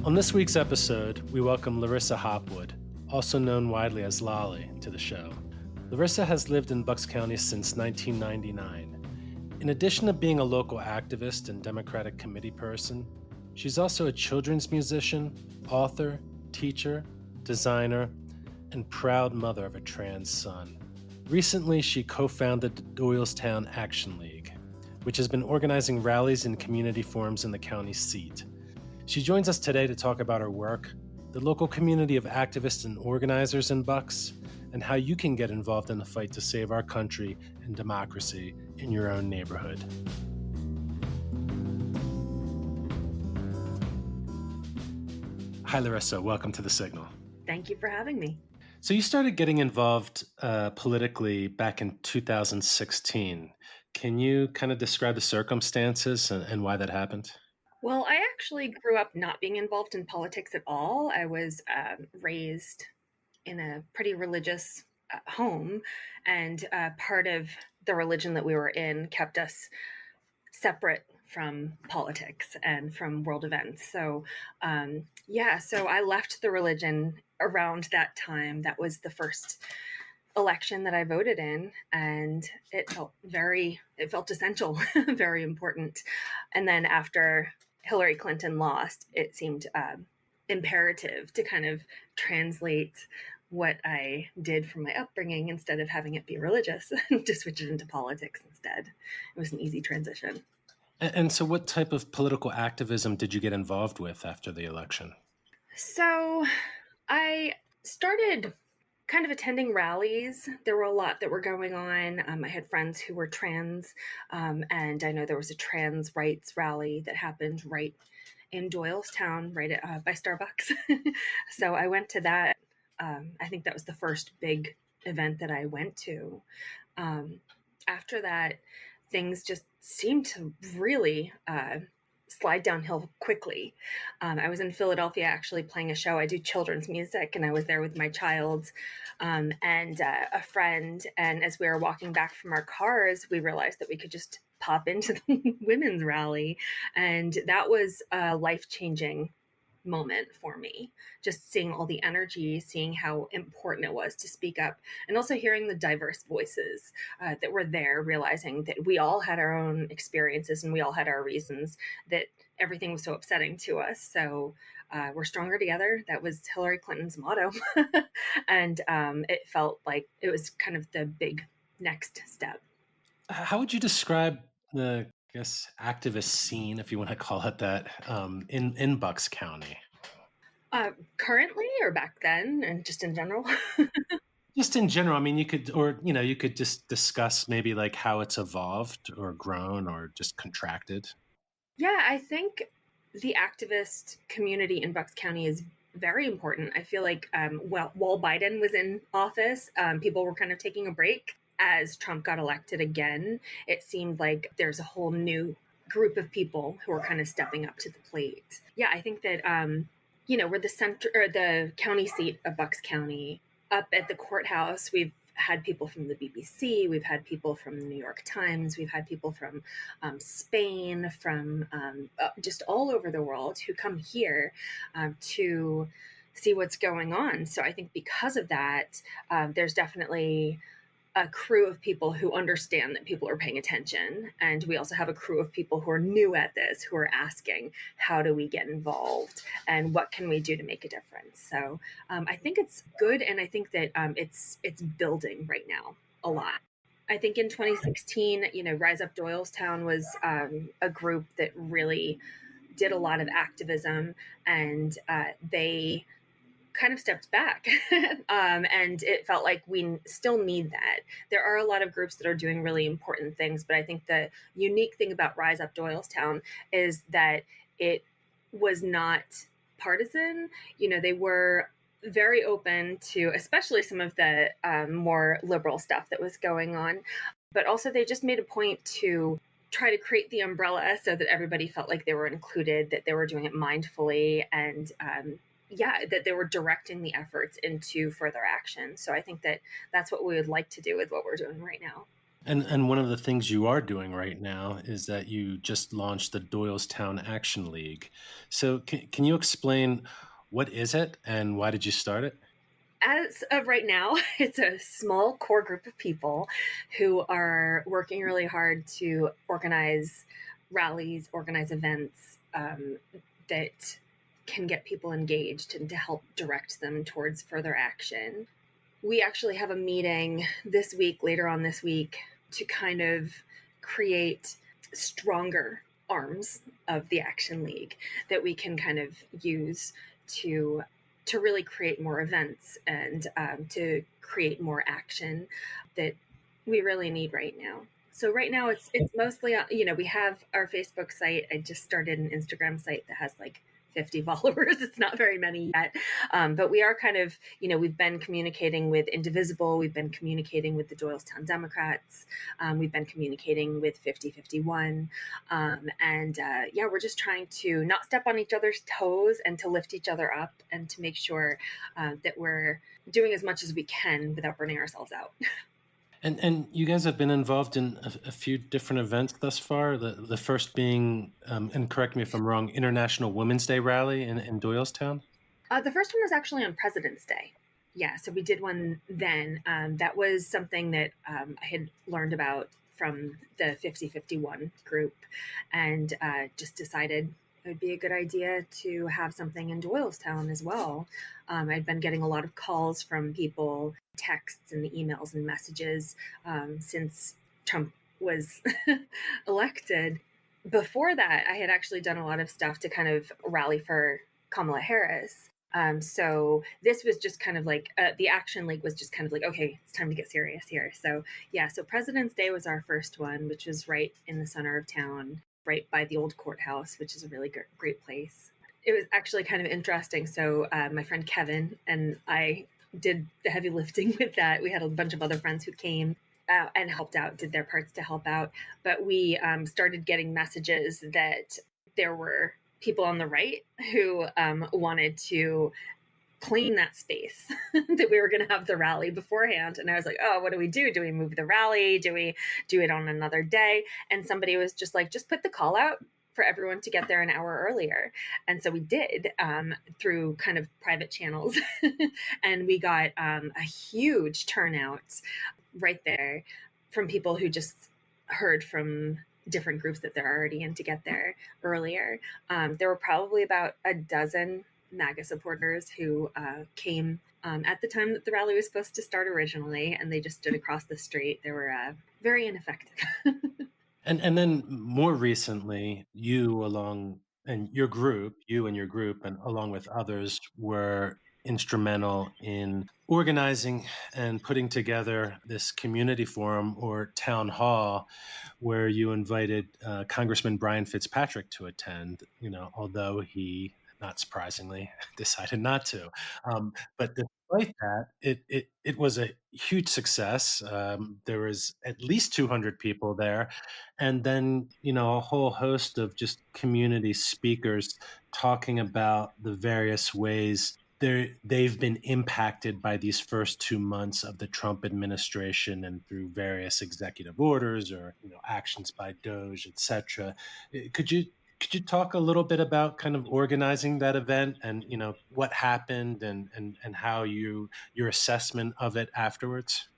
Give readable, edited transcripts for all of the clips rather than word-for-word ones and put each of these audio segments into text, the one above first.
On this week's episode, we welcome Larissa Hopwood, also known widely as Lolly, to the show. Larissa has lived in Bucks County since 1999. In addition to being a local activist and Democratic committee person, she's also a children's musician, author, teacher, designer, and proud mother of a trans son. Recently, she co-founded the Doylestown Action League, which has been organizing rallies and community forums in the county seat. She joins us today to talk about her work, the local community of activists and organizers in Bucks, and how you can get involved in the fight to save our country and democracy in your own neighborhood. Hi, Larissa. Welcome to The Signal. Thank you for having me. So you started getting involved politically back in 2016. Can you kind of describe the circumstances and why that happened? Well, I actually grew up not being involved in politics at all. I was raised in a pretty religious home, and part of the religion that we were in kept us separate from politics and from world events. So, so I left the religion around that time. That was the first election that I voted in, and it felt essential, very important. And then after Hillary Clinton lost, it seemed imperative to kind of translate what I did from my upbringing instead of having it be religious, to switch it into politics instead. It was an easy transition. And so what type of political activism did you get involved with after the election? So I started kind of attending rallies. There were a lot that were going on. I had friends who were trans, and I know there was a trans rights rally that happened right in Doylestown, right by Starbucks. So I went to that. I think that was the first big event that I went to. After that, things just seemed to really slide downhill quickly. I was in Philadelphia actually playing a show. I do children's music, and I was there with my child and a friend. And as we were walking back from our cars, we realized that we could just pop into the women's rally. And that was a life-changing moment for me, just seeing all the energy, seeing how important it was to speak up, and also hearing the diverse voices that were there, realizing that we all had our own experiences and we all had our reasons that everything was so upsetting to us. So we're stronger together. That was Hillary Clinton's motto. And it felt like it was kind of the big next step. How would you describe the activist scene, if you want to call it that, in Bucks County? Currently or back then, and just in general? Just in general, I mean, you could just discuss maybe like how it's evolved or grown or just contracted. Yeah, I think the activist community in Bucks County is very important. I feel like, while Biden was in office, people were kind of taking a break. As Trump got elected again, it seemed like there's a whole new group of people who are kind of stepping up to the plate. Yeah, I think that, we're the center or the county seat of Bucks County. Up at the courthouse, we've had people from the BBC, we've had people from the New York Times, we've had people from Spain, from just all over the world who come here to see what's going on. So I think because of that, there's definitely a crew of people who understand that people are paying attention. And we also have a crew of people who are new at this, who are asking, how do we get involved? And what can we do to make a difference? So I think it's good. And I think that it's building right now a lot. I think in 2016, Rise Up Doylestown was a group that really did a lot of activism, and they kind of stepped back. And it felt like we still need that. There are a lot of groups that are doing really important things, but I think the unique thing about Rise Up Doylestown is that it was not partisan. They were very open to, especially some of the more liberal stuff that was going on, but also they just made a point to try to create the umbrella so that everybody felt like they were included, that they were doing it mindfully, and that they were directing the efforts into further action. So I think that that's what we would like to do with what we're doing right now. And one of the things you are doing right now is that you just launched the Doylestown Action League. So can you explain what is it and why did you start it? As of right now, it's a small core group of people who are working really hard to organize rallies, organize events that can get people engaged and to help direct them towards further action. We actually have a meeting this week, later on this week, to kind of create stronger arms of the Action League that we can kind of use to really create more events and to create more action that we really need right now. So right now it's mostly we have our Facebook site. I just started an Instagram site that has like 50 followers. It's not very many yet. But we are kind of, we've been communicating with Indivisible. We've been communicating with the Doylestown Democrats. We've been communicating with 5051. Yeah, we're just trying to not step on each other's toes and to lift each other up and to make sure that we're doing as much as we can without burning ourselves out. And you guys have been involved in a few different events thus far. The first being, and correct me if I'm wrong, International Women's Day rally in Doylestown. The first one was actually on President's Day. Yeah, so we did one then. That was something that I had learned about from the 5051 group and just decided it would be a good idea to have something in Doylestown as well. I'd been getting a lot of calls from people, texts and emails and messages since Trump was elected. Before that, I had actually done a lot of stuff to kind of rally for Kamala Harris. So this was just kind of like the Action League was just kind of like, okay, it's time to get serious here. So yeah, so President's Day was our first one, which was right in the center of town, right by the old courthouse, which is a really great place. It was actually kind of interesting. So my friend Kevin and I did the heavy lifting with that. We had a bunch of other friends who came and helped out, did their parts to help out. But we started getting messages that there were people on the right who wanted to clean that space that we were going to have the rally beforehand. And I was like, oh, what do we do? Do we move the rally? Do we do it on another day? And somebody was just like, just put the call out for everyone to get there an hour earlier. And so we did through kind of private channels. And we got a huge turnout right there from people who just heard from different groups that they're already in to get there earlier. There were probably about a dozen MAGA supporters who came at the time that the rally was supposed to start originally, and they just stood across the street. They were very ineffective. And then more recently, you and your group, and along with others, were instrumental in organizing and putting together this community forum or town hall where you invited Congressman Brian Fitzpatrick to attend, although he, not surprisingly, decided not to. But despite that, it was a huge success. There was at least 200 people there, and then a whole host of just community speakers talking about the various ways they've been impacted by these first 2 months of the Trump administration and through various executive orders or actions by Doge, etc. Could you talk a little bit about kind of organizing that event and what happened and how your assessment of it afterwards?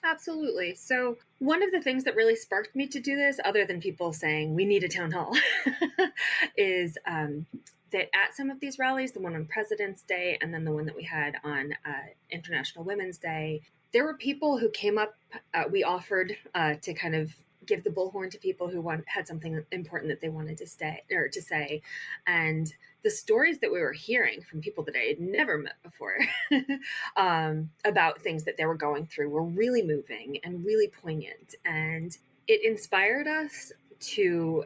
Absolutely. So, one of the things that really sparked me to do this, other than people saying we need a town hall, is that at some of these rallies, the one on President's Day and then the one that we had on International Women's Day, there were people who came up. We offered to kind of give the bullhorn to people who had something important that they wanted to say, and the stories that we were hearing from people that I had never met before about things that they were going through were really moving and really poignant. And it inspired us to,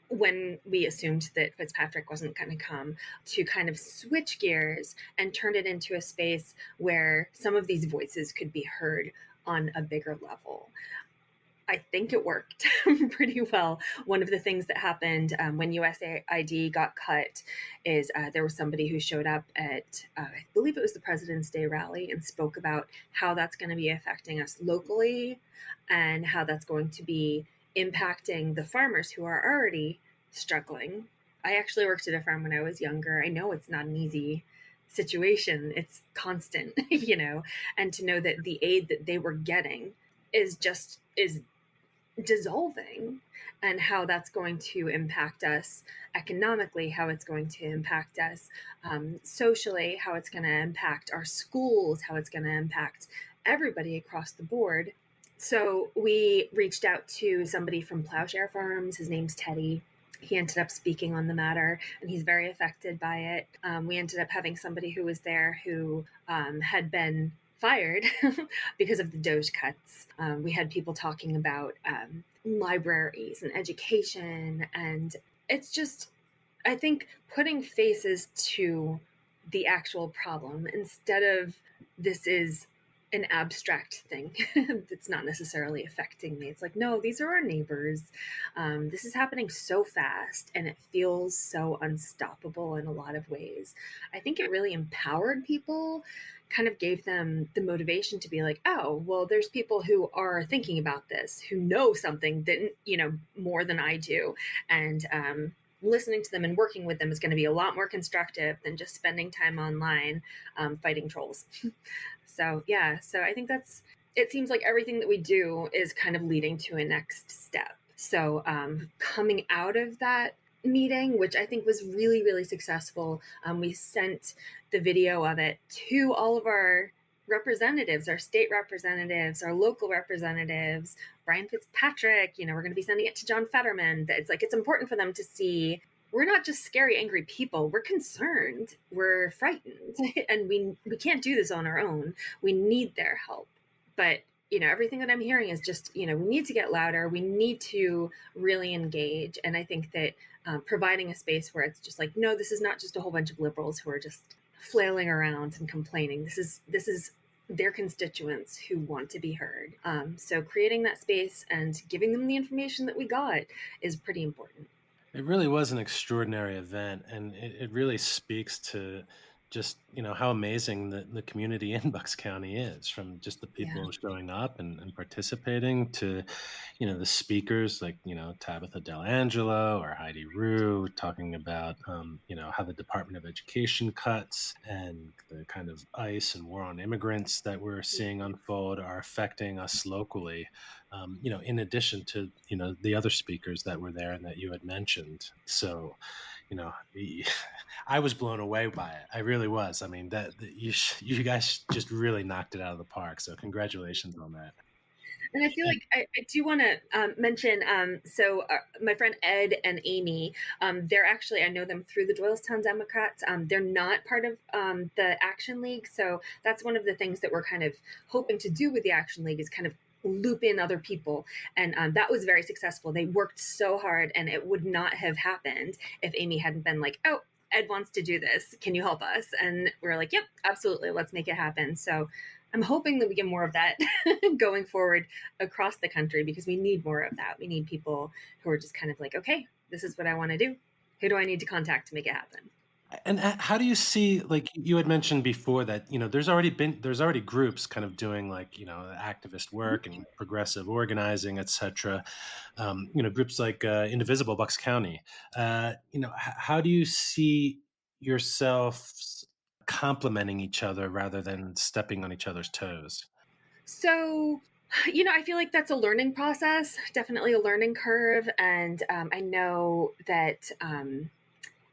when we assumed that Fitzpatrick wasn't going to come, to kind of switch gears and turn it into a space where some of these voices could be heard on a bigger level. I think it worked pretty well. One of the things that happened when USAID got cut is there was somebody who showed up at, I believe it was the President's Day rally, and spoke about how that's going to be affecting us locally and how that's going to be impacting the farmers who are already struggling. I actually worked at a farm when I was younger. I know it's not an easy situation, it's constant, and to know that the aid that they were getting is dissolving, and how that's going to impact us economically, how it's going to impact us socially, how it's going to impact our schools, how it's going to impact everybody across the board. So we reached out to somebody from Plowshare Farms. His name's Teddy. He ended up speaking on the matter, and he's very affected by it. We ended up having somebody who was there who had been fired because of the Doge cuts. We had people talking about libraries and education, and it's just, I think, putting faces to the actual problem instead of this is an abstract thing that's not necessarily affecting me. It's like, no, these are our neighbors. This is happening so fast, and it feels so unstoppable in a lot of ways. I think it really empowered people, kind of gave them the motivation to be like, oh, well, there's people who are thinking about this, who know something that, more than I do. And listening to them and working with them is going to be a lot more constructive than just spending time online fighting trolls. So yeah, so I think it seems like everything that we do is kind of leading to a next step. So coming out of that meeting, which I think was really, really successful, we sent the video of it to all of our representatives, our state representatives, our local representatives, Brian Fitzpatrick. We're going to be sending it to John Fetterman. It's important for them to see we're not just scary, angry people. We're concerned. We're frightened, and we can't do this on our own. We need their help. But everything that I'm hearing is just, we need to get louder. We need to really engage. And I think that providing a space where it's just like, no, this is not just a whole bunch of liberals who are just flailing around and complaining. This is their constituents who want to be heard. So creating that space and giving them the information that we got is pretty important. It really was an extraordinary event, and it really speaks to just how amazing the community in Bucks County is, from just the Yeah. people showing up and participating to the speakers like Tabitha Delangelo or Heidi Rue talking about how the Department of Education cuts and the kind of ICE and war on immigrants that we're seeing unfold are affecting us locally. In addition to the other speakers that were there and that you had mentioned. So I was blown away by it. I really was. I mean, you guys just really knocked it out of the park. So congratulations on that. And I feel like I do want to mention, my friend Ed and Amy, they're actually, I know them through the Doylestown Democrats. They're not part of the Action League. So that's one of the things that we're kind of hoping to do with the Action League, is kind of loop in other people. And that was very successful. They worked so hard, and it would not have happened if Amy hadn't been like, oh, Ed wants to do this. Can you help us? And we're like, yep, absolutely. Let's make it happen. So I'm hoping that we get more of that going forward across the country, because we need more of that. We need people who are just kind of like, okay, this is what I want to do. Who do I need to contact to make it happen? And how do you see, like you had mentioned before, that there's already groups kind of doing like activist work and progressive organizing, etc. Groups like Indivisible Bucks County. How do you see yourselves complementing each other rather than stepping on each other's toes? So, I feel like that's a learning process, definitely a learning curve. And I know that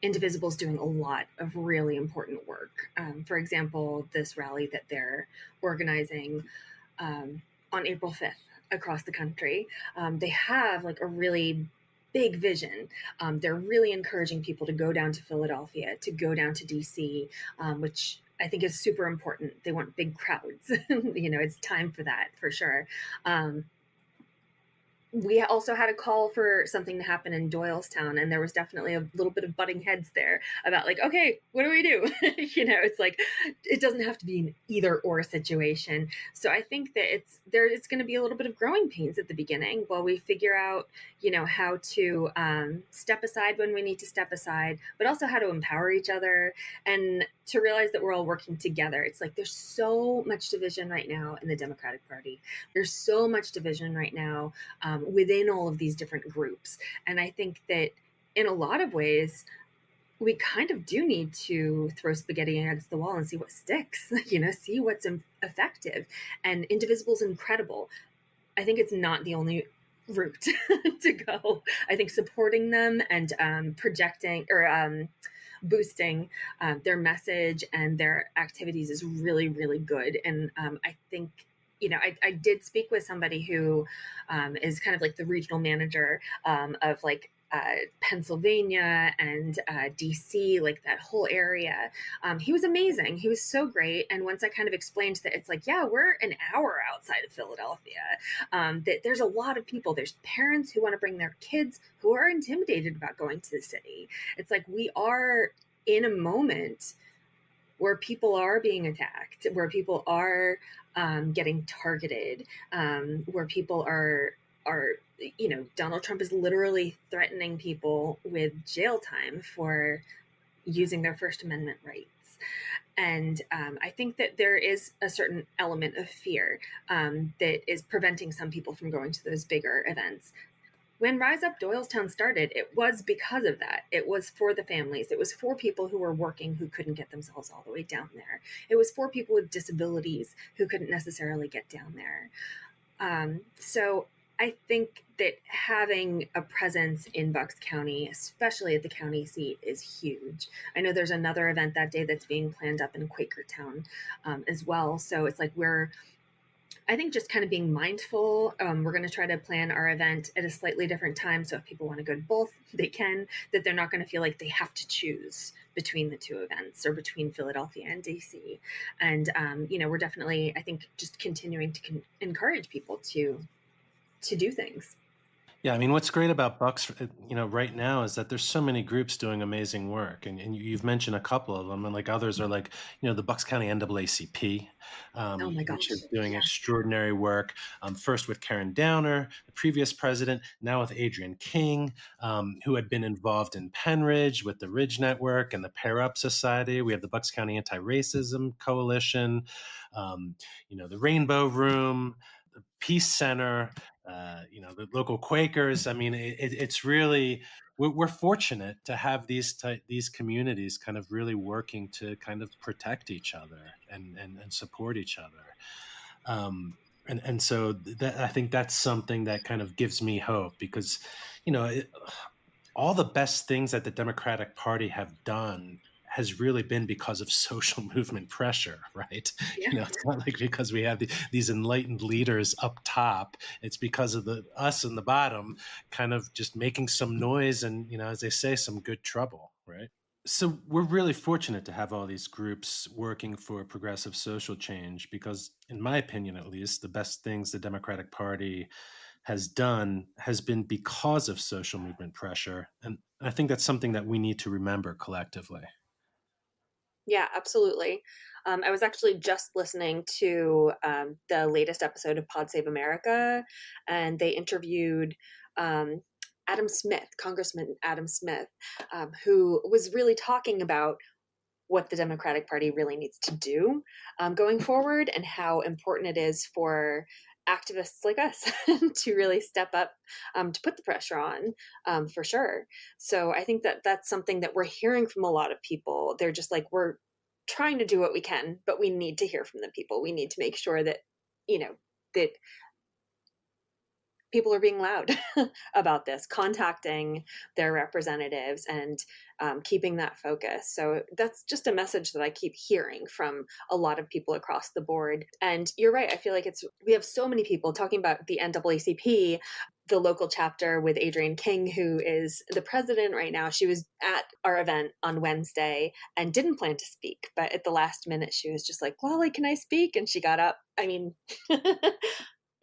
Indivisible's doing a lot of really important work. For example, this rally that they're organizing on April 5th across the country, they have like a really big vision. They're really encouraging people to go down to Philadelphia, to go down to DC, which I think is super important. They want big crowds. It's time for that for sure. we also had a call for something to happen in Doylestown, and there was definitely a little bit of butting heads there about like, okay, what do we do? It's like it doesn't have to be an either or situation. So I think that it's going to be a little bit of growing pains at the beginning while we figure out, how to step aside when we need to step aside, but also how to empower each other and to realize that we're all working together. It's like there's so much division right now in the Democratic Party. There's so much division right now within all of these different groups. And I think that in a lot of ways, we kind of do need to throw spaghetti against the wall and see what sticks, see what's effective. And Indivisible's incredible. I think it's not the only route to go. I think supporting them and projecting or boosting their message and their activities is really, really good. And I think I did speak with somebody who is kind of like the regional manager of like Pennsylvania and DC, like that whole area. He was amazing. He was so great. And once I kind of explained that it's like, yeah, we're an hour outside of Philadelphia, that there's a lot of people, there's parents who want to bring their kids who are intimidated about going to the city. It's like we are in a moment where people are being attacked, where people are getting targeted, where people are Donald Trump is literally threatening people with jail time for using their First Amendment rights. And I think that there is a certain element of fear that is preventing some people from going to those bigger events. When Rise Up Doylestown started, it was because of that. It was for the families. It was for people who were working who couldn't get themselves all the way down there. It was for people with disabilities who couldn't necessarily get down there. So I think that having a presence in Bucks County, especially at the county seat, is huge. I know there's another event that day that's being planned up in Quakertown as well. So it's like I think just kind of being mindful. We're going to try to plan our event at a slightly different time. So if people want to go to both, they can, that they're not going to feel like they have to choose between the two events or between Philadelphia and DC. And, we're definitely, I think, just continuing to encourage people to do things. Yeah, I mean, what's great about Bucks, right now is that there's so many groups doing amazing work, and you've mentioned a couple of them, and like others are like, the Bucks County NAACP, Oh my which gosh. is doing Yeah. extraordinary work. First with Karen Downer, the previous president, now with Adrian King, who had been involved in Penridge with the Ridge Network and the Pair Up Society. We have the Bucks County Anti-Racism Coalition, the Rainbow Room, the Peace Center, the local Quakers. I mean, it's really we're fortunate to have these communities kind of really working to kind of protect each other and support each other. And so that, I think that's something that kind of gives me hope because, all the best things that the Democratic Party have done has really been because of social movement pressure, right? Yeah. It's not like because we have these enlightened leaders up top. It's because of us in the bottom kind of just making some noise and, as they say, some good trouble, right? So we're really fortunate to have all these groups working for progressive social change because, in my opinion at least, the best things the Democratic Party has done has been because of social movement pressure. And I think that's something that we need to remember collectively. Yeah, absolutely. I was actually just listening to the latest episode of Pod Save America, and they interviewed Adam Smith, Congressman Adam Smith, who was really talking about what the Democratic Party really needs to do going forward and how important it is for activists like us to really step up to put the pressure on for sure. So I think that that's something that we're hearing from a lot of people. They're just like, we're trying to do what we can, but we need to hear from the people. We need to make sure that, that people are being loud about this, contacting their representatives and keeping that focus. So that's just a message that I keep hearing from a lot of people across the board. And you're right. I feel like we have so many people talking about the NAACP, the local chapter with Adrian King, who is the president right now. She was at our event on Wednesday and didn't plan to speak, but at the last minute, she was just like, Lolly, can I speak? And she got up. I mean,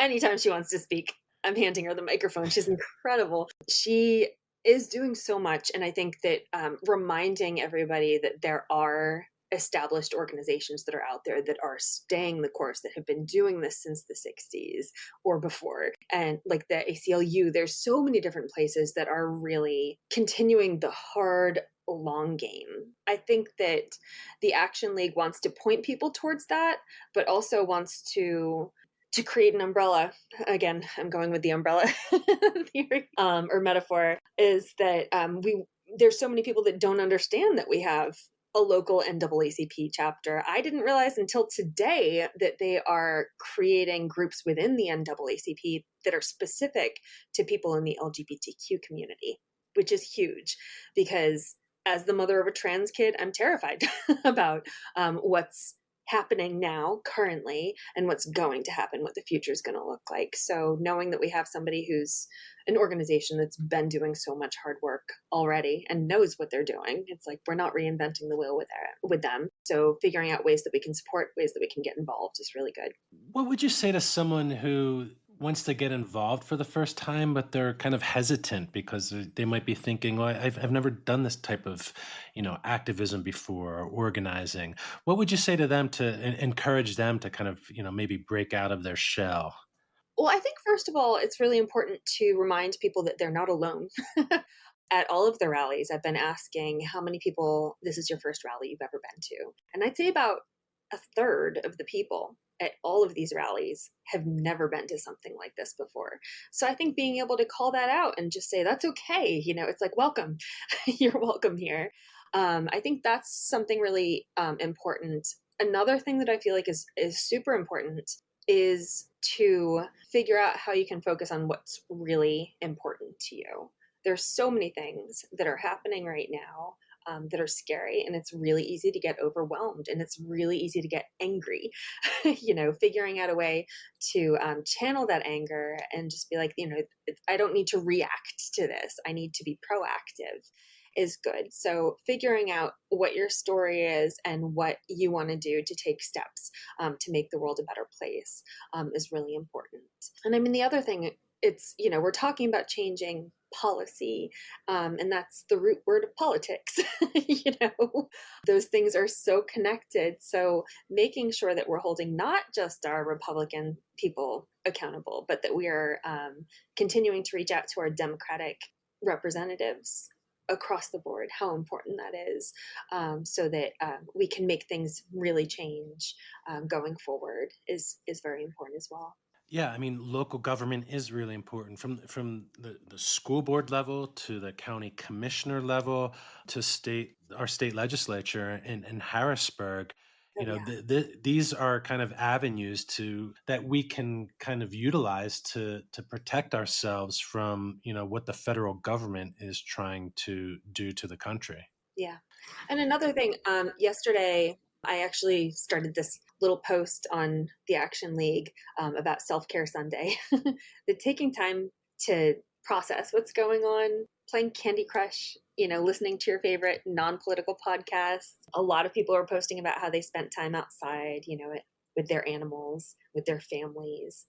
anytime she wants to speak, I'm handing her the microphone. She's incredible. She is doing so much. And I think that reminding everybody that there are established organizations that are out there that are staying the course, that have been doing this since the 60s or before. And like the ACLU, there's so many different places that are really continuing the hard, long game. I think that the Action League wants to point people towards that, but also wants to create an umbrella. Again, I'm going with the umbrella theory or metaphor, is that we there's so many people that don't understand that we have a local NAACP chapter. I didn't realize until today that they are creating groups within the NAACP that are specific to people in the LGBTQ community, which is huge because as the mother of a trans kid, I'm terrified about what's happening now currently and what's going to happen, what the future is going to look like. So knowing that we have somebody who's an organization that's been doing so much hard work already and knows what they're doing, it's like we're not reinventing the wheel with them. So figuring out ways that we can support, ways that we can get involved is really good. What would you say to someone who wants to get involved for the first time, but they're kind of hesitant because they might be thinking, "Well, I've never done this type of, activism before or organizing." What would you say to them to encourage them to kind of, maybe break out of their shell? Well, I think first of all, it's really important to remind people that they're not alone. At all of the rallies, I've been asking how many people this is your first rally you've ever been to. And I'd say about a third of the people at all of these rallies have never been to something like this before. So I think being able to call that out and just say, that's okay, it's like, welcome, you're welcome here. I think that's something really important. Another thing that I feel like is super important is to figure out how you can focus on what's really important to you. There's so many things that are happening right now that are scary, and it's really easy to get overwhelmed, and it's really easy to get angry. Figuring out a way to channel that anger and just be like, I don't need to react to this. I need to be proactive is good. So figuring out what your story is and what you want to do to take steps to make the world a better place is really important. And I mean, the other thing, it's, we're talking about changing policy, and that's the root word of politics. Those things are so connected. So making sure that we're holding not just our Republican people accountable, but that we are continuing to reach out to our Democratic representatives across the board, how important that is, so that we can make things really change going forward is very important as well. Yeah, I mean, local government is really important from the school board level to the county commissioner level to our state legislature in Harrisburg. Oh, yeah. These are kind of avenues that we can kind of utilize to protect ourselves from what the federal government is trying to do to the country. Yeah. And another thing, yesterday I actually started this little post on the Action League about Self Care Sunday. The taking time to process what's going on, playing Candy Crush, listening to your favorite non-political podcasts. A lot of people are posting about how they spent time outside, with their animals, with their families,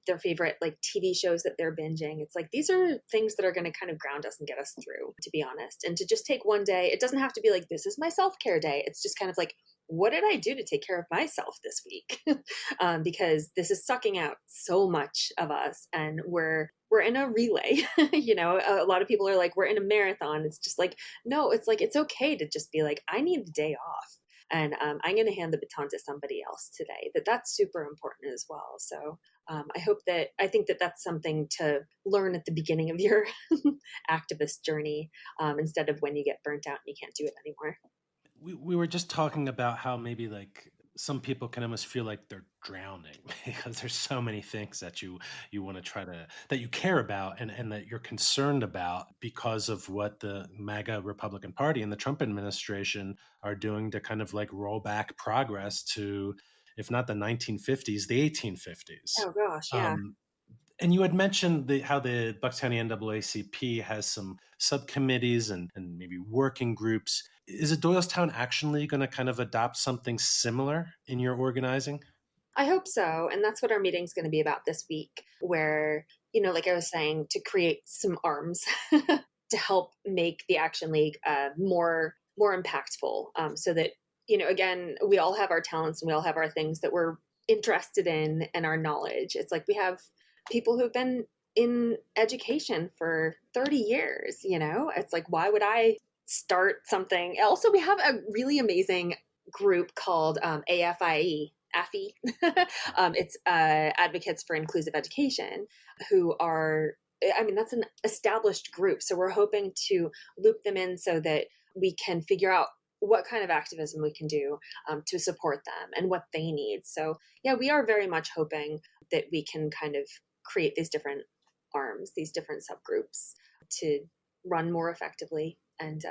their favorite like TV shows that they're binging. It's like, these are things that are going to kind of ground us and get us through, to be honest. And to just take one day, it doesn't have to be like, this is my self-care day. It's just kind of like, what did I do to take care of myself this week? Because this is sucking out so much of us, and we're in a relay. A lot of people are like, we're in a marathon. It's just like, no, it's like, it's okay to just be like, I need the day off. And I'm going to hand the baton to somebody else today. That's super important as well. So I think that that's something to learn at the beginning of your activist journey, instead of when you get burnt out and you can't do it anymore. We were just talking about how maybe like some people can almost feel like they're drowning because there's so many things that you want to try to that you care about and that you're concerned about because of what the MAGA Republican Party and the Trump administration are doing to kind of like roll back progress to, if not the 1950s, the 1850s. Oh gosh, yeah. Um, and you had mentioned how the Bucks County NAACP has some subcommittees and maybe working groups. Is a Doylestown Action League going to kind of adopt something similar in your organizing? I hope so. And that's what our meeting's going to be about this week, where like I was saying, to create some arms to help make the Action League more impactful, so that, again, we all have our talents and we all have our things that we're interested in and our knowledge. It's like we have people who've been in education for 30 years, it's like, why would I start something? Also, we have a really amazing group called AFIE. AFI. It's Advocates for Inclusive Education, who are, that's an established group. So we're hoping to loop them in so that we can figure out what kind of activism we can do to support them and what they need. So yeah, we are very much hoping that we can kind of create these different arms, these different subgroups to run more effectively and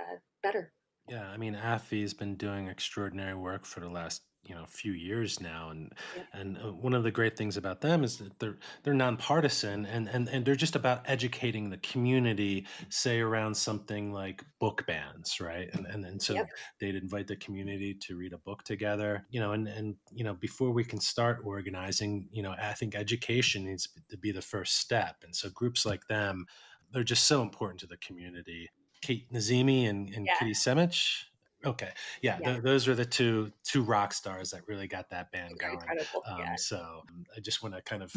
better. Yeah, I mean, AFI's been doing extraordinary work for the last few years now, and Yep. one of the great things about them is that they're nonpartisan, and they're just about educating the community, say around something like book bans, right? And so Yep. they'd invite the community to read a book together, and before we can start organizing, I think education needs to be the first step, and so groups like them, they're just so important to the community. Kate Nazemi and Yeah. Kitty Semich. Okay, yeah, Yeah. those are the two rock stars that really got that band They're going. incredible. Yeah. So I just want to kind of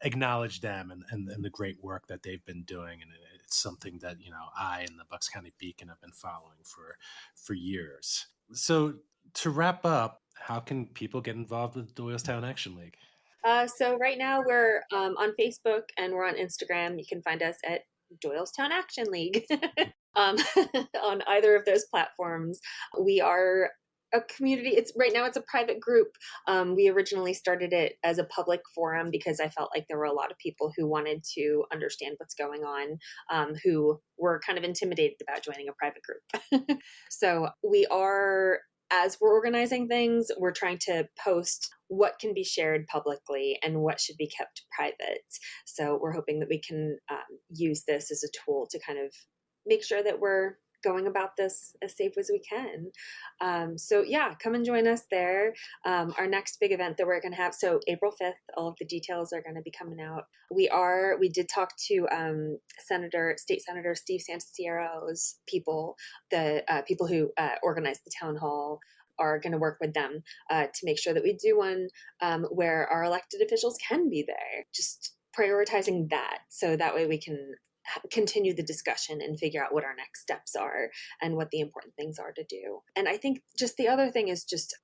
acknowledge them and the great work that they've been doing, and it's something that I and the Bucks County Beacon have been following for years. So to wrap up, how can people get involved with Doylestown Action League? So right now we're on Facebook and we're on Instagram. You can find us at Doylestown Action League. um, on either of those platforms. We are a community. It's right now it's a private group. We originally started it as a public forum because I felt like there were a lot of people who wanted to understand what's going on, who were kind of intimidated about joining a private group. So as we're organizing things, we're trying to post what can be shared publicly and what should be kept private. So we're hoping that we can use this as a tool to kind of make sure that we're going about this as safe as we can. So yeah, come and join us there. Our next big event that we're going to have, so April 5th, all of the details are going to be coming out. We did talk to State Senator Steve Santasiero's people, the people who organized the town hall, are going to work with them to make sure that we do one where our elected officials can be there, just prioritizing that. So that way we can continue the discussion and figure out what our next steps are and what the important things are to do. And I think just the other thing is just,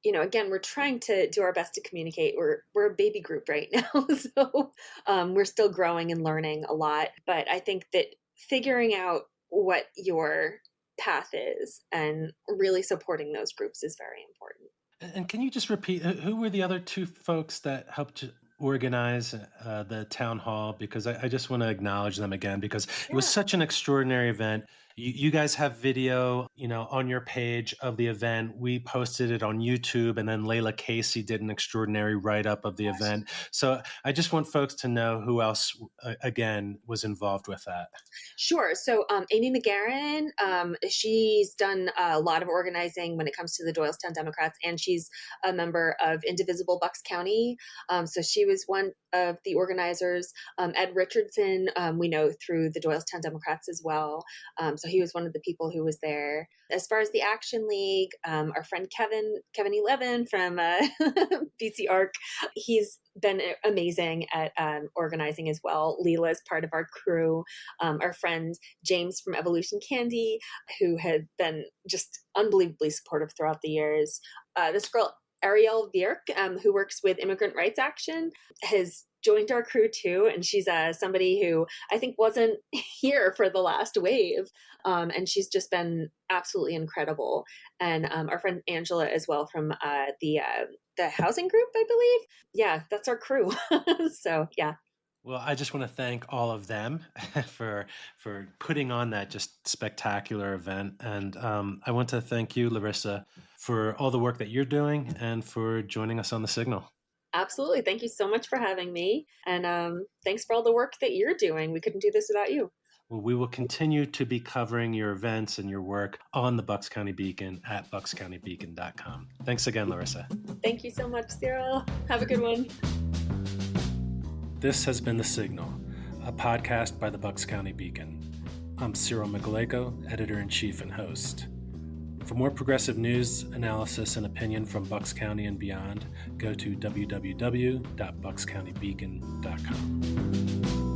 again, we're trying to do our best to communicate. We're a baby group right now. So we're still growing and learning a lot. But I think that figuring out what your path is and really supporting those groups is very important. And can you just repeat who were the other two folks that helped organize the town hall? Because I just want to acknowledge them again because it was Yeah. such an extraordinary event. You guys have video, on your page of the event. We posted it on YouTube, and then Layla Casey did an extraordinary write-up of the event. So I just want folks to know who else, again, was involved with that. Sure. So Amy McGarren, she's done a lot of organizing when it comes to the Doylestown Democrats, and she's a member of Indivisible Bucks County. So she was one of the organizers. Ed Richardson, we know through the Doylestown Democrats as well. So he was one of the people who was there. As far as the Action League, our friend Kevin E. from BC Arc, he's been amazing at organizing as well. Leela is part of our crew. Our friend James from Evolution Candy, who had been just unbelievably supportive throughout the years. This girl, Ariel Vierk, who works with Immigrant Rights Action, has joined our crew too. And she's somebody who I think wasn't here for the last wave. And she's just been absolutely incredible. And our friend Angela as well from the housing group, I believe. Yeah, that's our crew. So yeah. Well, I just want to thank all of them for putting on that just spectacular event, and I want to thank you, Larissa, for all the work that you're doing and for joining us on the Signal. Absolutely. Thank you so much for having me. And thanks for all the work that you're doing. We couldn't do this without you. Well, we will continue to be covering your events and your work on the Bucks County Beacon at buckscountybeacon.com. Thanks again, Larissa. Thank you so much, Cyril. Have a good one. This has been The Signal. a podcast by the Bucks County Beacon. I'm Cyril Migaleko, editor-in-chief and host. For more progressive news, analysis, and opinion from Bucks County and beyond, go to www.buckscountybeacon.com.